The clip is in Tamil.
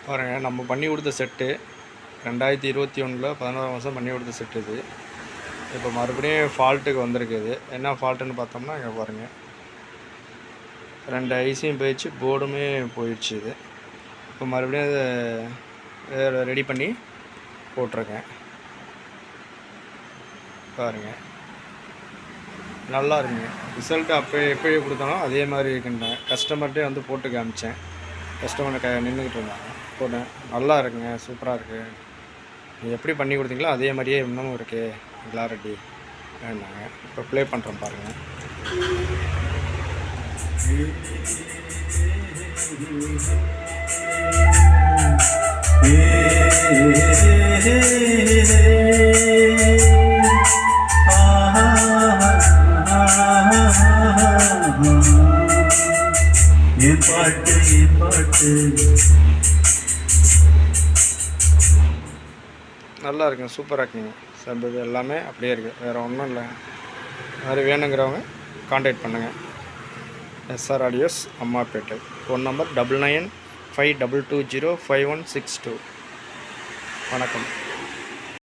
பாருங்கள், நம்ம பண்ணி கொடுத்த செட்டு 2021 11ஆம் மாதம் பண்ணி கொடுத்த செட்டு இது. இப்போ மறுபடியும் ஃபால்ட்டுக்கு வந்திருக்குது. என்ன ஃபால்ட்டுன்னு பார்த்தோம்னா இங்கே பாருங்கள், 2 ஐசியும் போயிடுச்சு, போர்டுமே போயிடுச்சு. இது இப்போ மறுபடியும் அதை ரெடி பண்ணி போட்டிருக்கேன். பாருங்கள், நல்லா இருக்குங்க. ரிசல்ட்டு எப்போயே கொடுத்தாலும் அதே மாதிரி இருக்குங்க. கஸ்டமர்கிட்டே வந்து போட்டு காமிச்சேன். கஸ்டமர் நின்றுக்கிட்டு இருந்தாங்க. போட்டேன், நல்லா இருக்குங்க, சூப்பராக இருக்குது. நீங்கள் எப்படி பண்ணி கொடுத்தீங்களோ அதே மாதிரியே இன்னமும் இருக்குது கிளாரிட்டி வேணாங்க. இப்போ ப்ளே பண்ணுறோம் பாருங்கள். நல்லா இருக்குங்க, சூப்பராக இருக்குங்க. சர்பது எல்லாமே அப்படியே இருக்குது, வேறு ஒன்றும் இல்லை. அது வேணுங்கிறவங்க கான்டாக்ட் பண்ணுங்கள். SR audios, Ammapettai. Phone number 9952205162. வணக்கம்.